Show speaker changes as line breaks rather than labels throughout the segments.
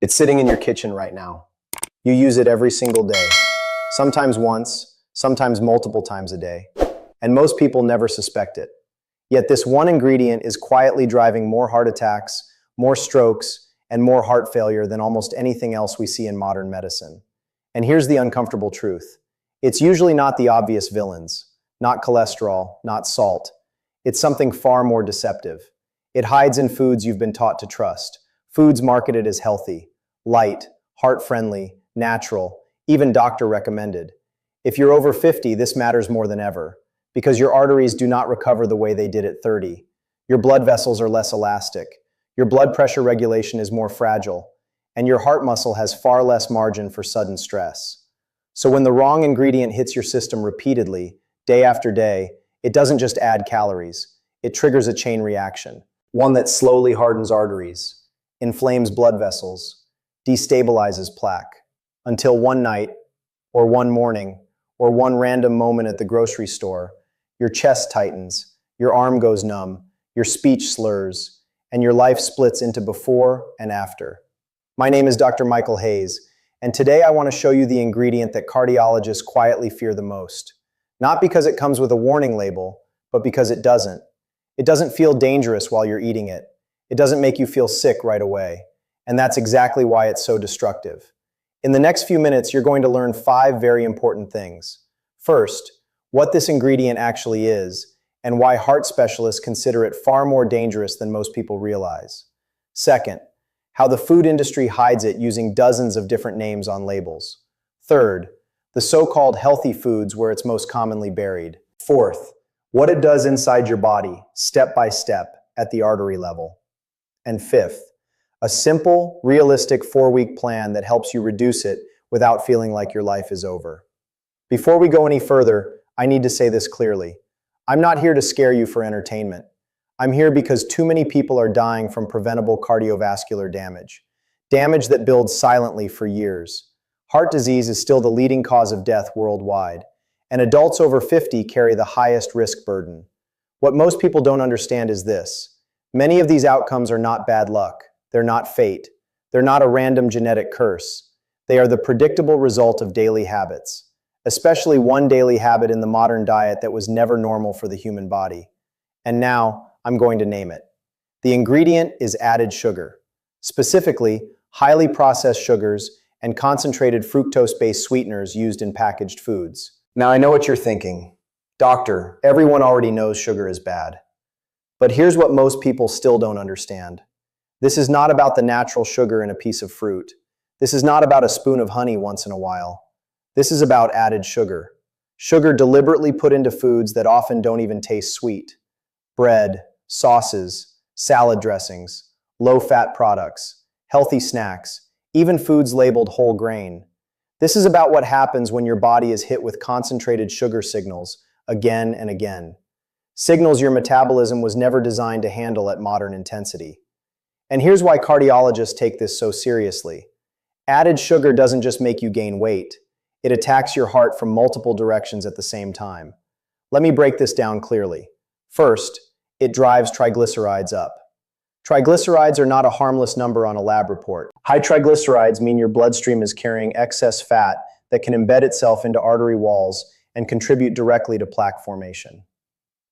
It's sitting in your kitchen right now. You use it every single day, sometimes once, sometimes multiple times a day, and most people never suspect it. Yet this one ingredient is quietly driving more heart attacks, more strokes, and more heart failure than almost anything else we see in modern medicine. And here's the uncomfortable truth. It's usually not the obvious villains, not cholesterol, not salt. It's something far more deceptive. It hides in foods you've been taught to trust, foods marketed as healthy, light, heart-friendly, natural, even doctor recommended. If you're over 50, this matters more than ever, because your arteries do not recover the way they did at 30. Your blood vessels are less elastic, your blood pressure regulation is more fragile, and your heart muscle has far less margin for sudden stress. So when the wrong ingredient hits your system repeatedly, day after day, it doesn't just add calories, it triggers a chain reaction, one that slowly hardens arteries, inflames blood vessels, destabilizes plaque, until one night, or one morning, or one random moment at the grocery store, your chest tightens, your arm goes numb, your speech slurs, and your life splits into before and after. My name is Dr. Michael Hayes, and today I want to show you the ingredient that cardiologists quietly fear the most. Not because it comes with a warning label, but because it doesn't. It doesn't feel dangerous while you're eating it. It doesn't make you feel sick right away. And that's exactly why it's so destructive. In the next few minutes, you're going to learn 5 very important things. First, what this ingredient actually is, and why heart specialists consider it far more dangerous than most people realize. Second, how the food industry hides it using dozens of different names on labels. Third, the so-called healthy foods where it's most commonly buried. Fourth, what it does inside your body, step by step, at the artery level. And fifth, a simple, realistic 4-week plan that helps you reduce it without feeling like your life is over. Before we go any further, I need to say this clearly. I'm not here to scare you for entertainment. I'm here because too many people are dying from preventable cardiovascular damage, damage that builds silently for years. Heart disease is still the leading cause of death worldwide, and adults over 50 carry the highest risk burden. What most people don't understand is this. Many of these outcomes are not bad luck. They're not fate. They're not a random genetic curse. They are the predictable result of daily habits, especially one daily habit in the modern diet that was never normal for the human body. And now, I'm going to name it. The ingredient is added sugar, specifically highly processed sugars and concentrated fructose-based sweeteners used in packaged foods. Now I know what you're thinking. Doctor, everyone already knows sugar is bad. But here's what most people still don't understand. This is not about the natural sugar in a piece of fruit. This is not about a spoon of honey once in a while. This is about added sugar. Sugar deliberately put into foods that often don't even taste sweet. Bread, sauces, salad dressings, low-fat products, healthy snacks, even foods labeled whole grain. This is about what happens when your body is hit with concentrated sugar signals again and again. Signals your metabolism was never designed to handle at modern intensity. And here's why cardiologists take this so seriously. Added sugar doesn't just make you gain weight. It attacks your heart from multiple directions at the same time. Let me break this down clearly. First, it drives triglycerides up. Triglycerides are not a harmless number on a lab report. High triglycerides mean your bloodstream is carrying excess fat that can embed itself into artery walls and contribute directly to plaque formation.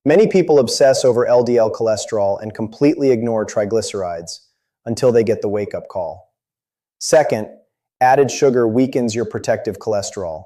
Many people obsess over LDL cholesterol and completely ignore triglycerides until they get the wake-up call. Second, added sugar weakens your protective cholesterol.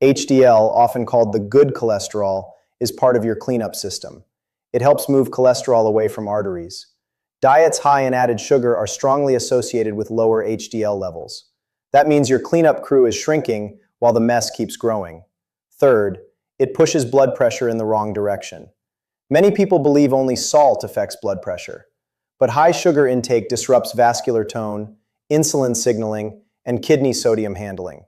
HDL, often called the good cholesterol, is part of your cleanup system. It helps move cholesterol away from arteries. Diets high in added sugar are strongly associated with lower HDL levels. That means your cleanup crew is shrinking while the mess keeps growing. Third, it pushes blood pressure in the wrong direction. Many people believe only salt affects blood pressure, but high sugar intake disrupts vascular tone, insulin signaling, and kidney sodium handling.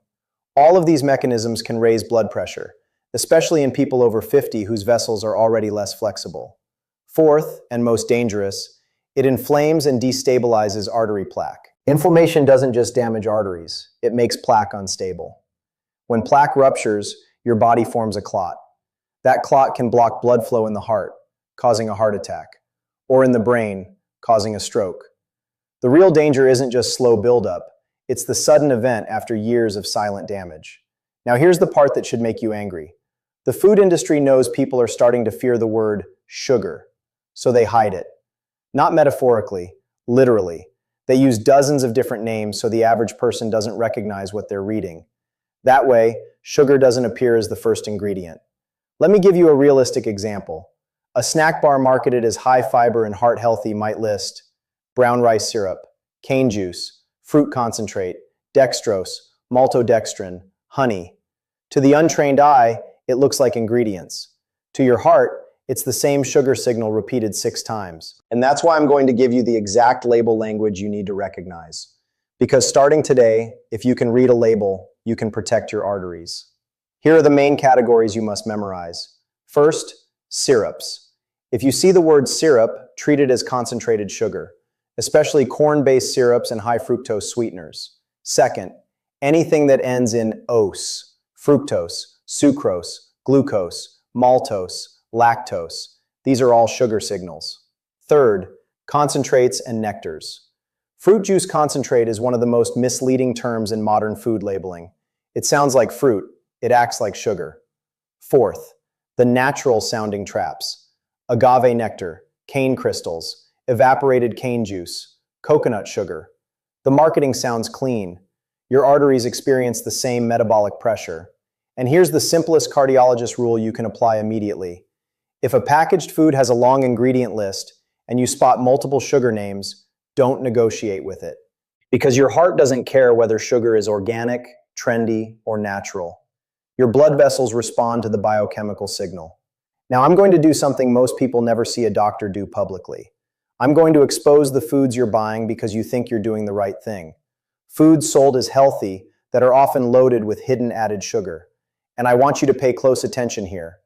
All of these mechanisms can raise blood pressure, especially in people over 50 whose vessels are already less flexible. Fourth, and most dangerous, it inflames and destabilizes artery plaque. Inflammation doesn't just damage arteries, it makes plaque unstable. When plaque ruptures, your body forms a clot. That clot can block blood flow in the heart, causing a heart attack, or in the brain, causing a stroke. The real danger isn't just slow buildup, It's the sudden event after years of silent damage. Now here's the part that should make you angry. The food industry knows people are starting to fear the word sugar, so they hide it. Not metaphorically, literally. They use dozens of different names so the average person doesn't recognize what they're reading. That way, sugar doesn't appear as the first ingredient. Let me give you a realistic example. A snack bar marketed as high fiber and heart healthy might list brown rice syrup, cane juice, fruit concentrate, dextrose, maltodextrin, honey. To the untrained eye, it looks like ingredients. To your heart, it's the same sugar signal repeated 6 times. And that's why I'm going to give you the exact label language you need to recognize. Because starting today, if you can read a label, you can protect your arteries. Here are the main categories you must memorize. First, syrups. If you see the word syrup, treat it as concentrated sugar, especially corn-based syrups and high fructose sweeteners. Second, anything that ends in ose, fructose, sucrose, glucose, maltose, lactose. These are all sugar signals. Third, concentrates and nectars. Fruit juice concentrate is one of the most misleading terms in modern food labeling. It sounds like fruit, it acts like sugar. Fourth, the natural sounding traps. Agave nectar, cane crystals, evaporated cane juice, coconut sugar. The marketing sounds clean. Your arteries experience the same metabolic pressure. And here's the simplest cardiologist rule you can apply immediately. If a packaged food has a long ingredient list and you spot multiple sugar names, don't negotiate with it. Because your heart doesn't care whether sugar is organic, trendy, or natural. Your blood vessels respond to the biochemical signal. Now I'm going to do something most people never see a doctor do publicly. I'm going to expose the foods you're buying because you think you're doing the right thing. Foods sold as healthy that are often loaded with hidden added sugar. And I want you to pay close attention here,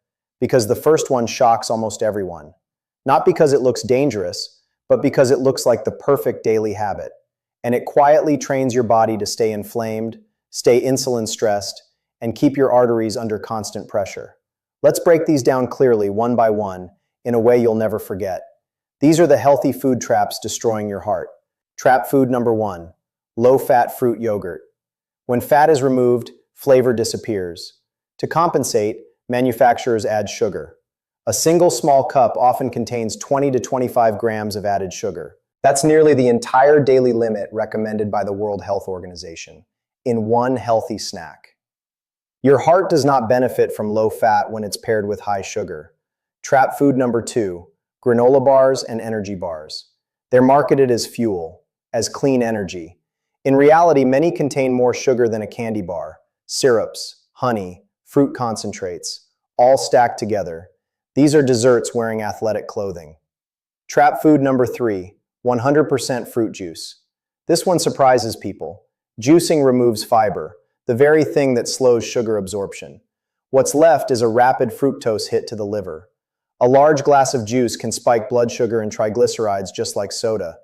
because the first one shocks almost everyone. Not because it looks dangerous, but because it looks like the perfect daily habit. And it quietly trains your body to stay inflamed, stay insulin stressed, and keep your arteries under constant pressure. Let's break these down clearly, one by one, in a way you'll never forget. These are the healthy food traps destroying your heart. Trap food number 1, low-fat fruit yogurt. When fat is removed, flavor disappears. To compensate, manufacturers add sugar. A single small cup often contains 20 to 25 grams of added sugar. That's nearly the entire daily limit recommended by the World Health Organization in one healthy snack. Your heart does not benefit from low fat when it's paired with high sugar. Trap food number 2, granola bars and energy bars. They're marketed as fuel, as clean energy. In reality, many contain more sugar than a candy bar. Syrups, honey, fruit concentrates, all stacked together. These are desserts wearing athletic clothing. Trap food number 3, 100% fruit juice. This one surprises people. Juicing removes fiber, the very thing that slows sugar absorption. What's left is a rapid fructose hit to the liver. A large glass of juice can spike blood sugar and triglycerides just like soda.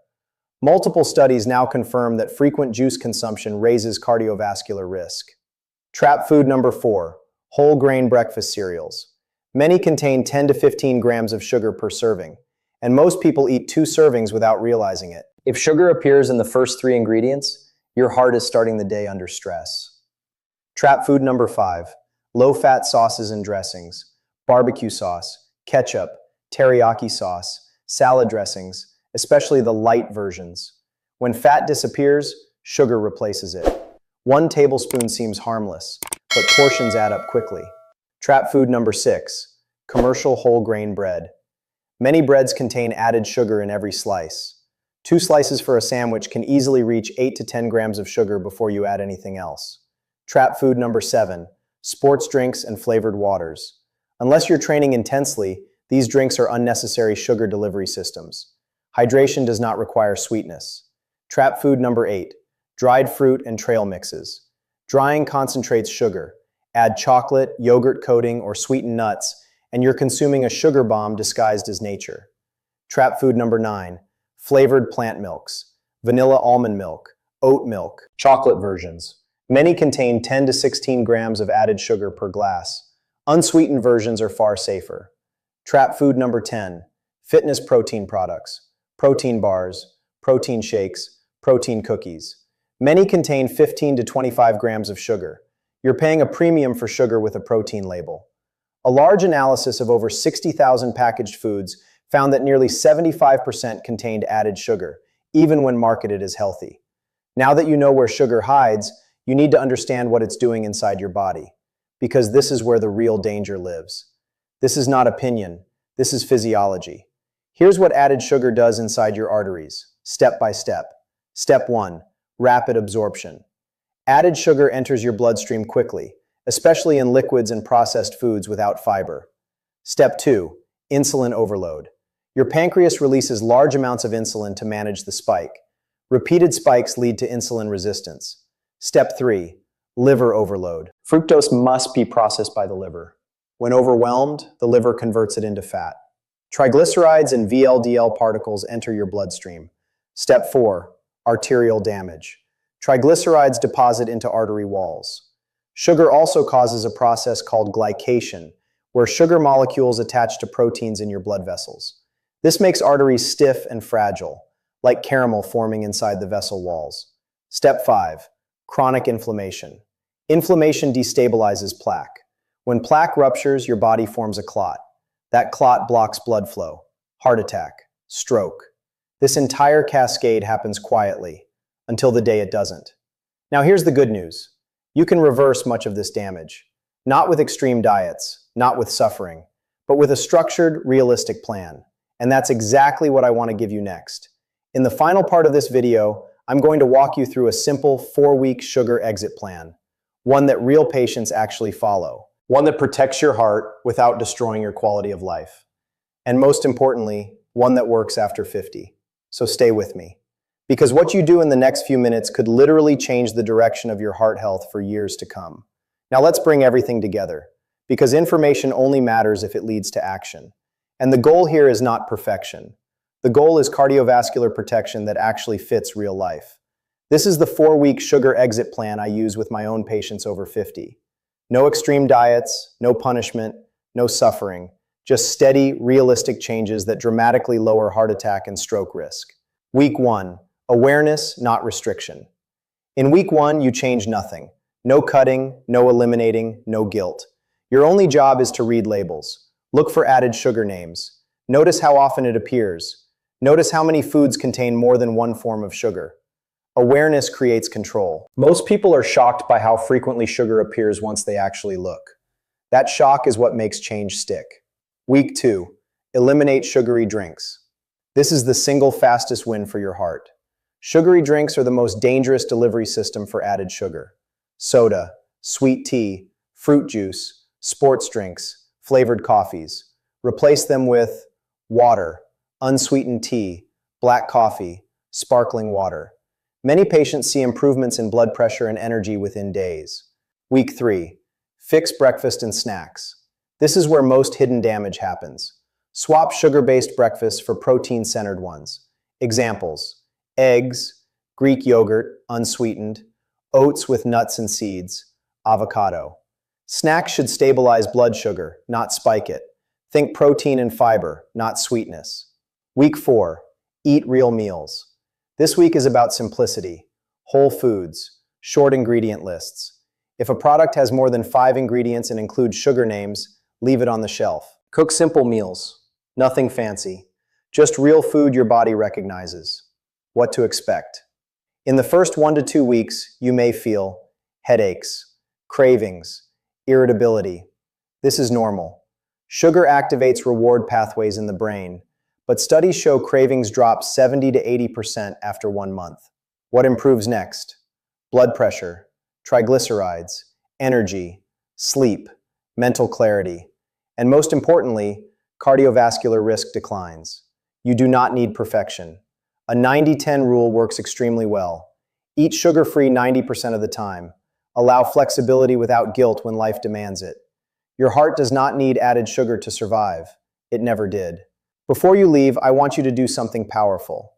Multiple studies now confirm that frequent juice consumption raises cardiovascular risk. Trap food number 4, whole grain breakfast cereals. Many contain 10 to 15 grams of sugar per serving, and most people eat 2 servings without realizing it. If sugar appears in the first 3 ingredients, your heart is starting the day under stress. Trap food number 5, low-fat sauces and dressings, barbecue sauce, ketchup, teriyaki sauce, salad dressings, especially the light versions. When fat disappears, sugar replaces it. 1 tablespoon seems harmless, but portions add up quickly. Trap food number 6, commercial whole grain bread. Many breads contain added sugar in every slice. 2 slices for a sandwich can easily reach 8 to 10 grams of sugar before you add anything else. Trap food number 7, sports drinks and flavored waters. Unless you're training intensely, these drinks are unnecessary sugar delivery systems. Hydration does not require sweetness. Trap food number 8, dried fruit and trail mixes. Drying concentrates sugar. Add chocolate, yogurt coating, or sweetened nuts, and you're consuming a sugar bomb disguised as nature. Trap food number 9, flavored plant milks. Vanilla almond milk, oat milk, chocolate versions. Many contain 10 to 16 grams of added sugar per glass. Unsweetened versions are far safer. Trap food number 10, fitness protein products. Protein bars, protein shakes, protein cookies. Many contain 15 to 25 grams of sugar. You're paying a premium for sugar with a protein label. A large analysis of over 60,000 packaged foods found that nearly 75% contained added sugar, even when marketed as healthy. Now that you know where sugar hides, you need to understand what it's doing inside your body, because this is where the real danger lives. This is not opinion, this is physiology. Here's what added sugar does inside your arteries, step by step. Step 1, rapid absorption. Added sugar enters your bloodstream quickly, especially in liquids and processed foods without fiber. Step 2, insulin overload. Your pancreas releases large amounts of insulin to manage the spike. Repeated spikes lead to insulin resistance. Step 3, liver overload. Fructose must be processed by the liver. When overwhelmed, the liver converts it into fat. Triglycerides and VLDL particles enter your bloodstream. Step 4, arterial damage. Triglycerides deposit into artery walls. Sugar also causes a process called glycation, where sugar molecules attach to proteins in your blood vessels. This makes arteries stiff and fragile, like caramel forming inside the vessel walls. Step 5, chronic inflammation. Inflammation destabilizes plaque. When plaque ruptures, your body forms a clot. That clot blocks blood flow, heart attack, stroke. This entire cascade happens quietly, until the day it doesn't. Now here's the good news. You can reverse much of this damage. Not with extreme diets, not with suffering, but with a structured, realistic plan. And that's exactly what I want to give you next. In the final part of this video, I'm going to walk you through a simple 4-week sugar exit plan. One that real patients actually follow. One that protects your heart without destroying your quality of life. And most importantly, one that works after 50. So stay with me. Because what you do in the next few minutes could literally change the direction of your heart health for years to come. Now let's bring everything together, because information only matters if it leads to action. And the goal here is not perfection. The goal is cardiovascular protection that actually fits real life. This is the 4-week sugar exit plan I use with my own patients over 50. No extreme diets, no punishment, no suffering, just steady, realistic changes that dramatically lower heart attack and stroke risk. Week 1. Awareness, not restriction. In week 1, you change nothing. No cutting, no eliminating, no guilt. Your only job is to read labels. Look for added sugar names. Notice how often it appears. Notice how many foods contain more than one form of sugar. Awareness creates control. Most people are shocked by how frequently sugar appears once they actually look. That shock is what makes change stick. Week 2. Eliminate sugary drinks. This is the single fastest win for your heart. Sugary drinks are the most dangerous delivery system for added sugar. Soda, sweet tea, fruit juice, sports drinks, flavored coffees. Replace them with water, unsweetened tea, black coffee, sparkling water. Many patients see improvements in blood pressure and energy within days. Week 3. Fix breakfast and snacks. This is where most hidden damage happens. Swap sugar-based breakfasts for protein-centered ones. Examples: eggs, Greek yogurt, unsweetened, oats with nuts and seeds, avocado. Snacks should stabilize blood sugar, not spike it. Think protein and fiber, not sweetness. Week 4. Eat real meals. This week is about simplicity, whole foods, short ingredient lists. If a product has more than 5 ingredients and includes sugar names, leave it on the shelf. Cook simple meals. Nothing fancy. Just real food your body recognizes. What to expect. In the first 1 to 2 weeks, you may feel headaches, cravings, irritability. This is normal. Sugar activates reward pathways in the brain, but studies show cravings drop 70 to 80% after 1 month. What improves next? Blood pressure, triglycerides, energy, sleep, mental clarity, and most importantly, cardiovascular risk declines. You do not need perfection. A 90-10 rule works extremely well. Eat sugar-free 90% of the time. Allow flexibility without guilt when life demands it. Your heart does not need added sugar to survive. It never did. Before you leave, I want you to do something powerful.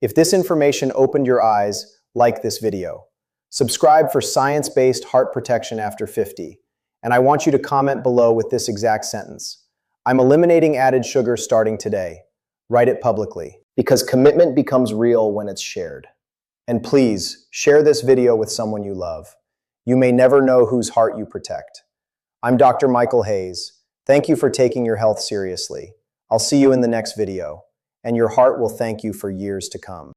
If this information opened your eyes, like this video. Subscribe for science-based heart protection after 50. And I want you to comment below with this exact sentence. I'm eliminating added sugar starting today. Write it publicly. Because commitment becomes real when it's shared. And please, share this video with someone you love. You may never know whose heart you protect. I'm Dr. Michael Hayes. Thank you for taking your health seriously. I'll see you in the next video, and your heart will thank you for years to come.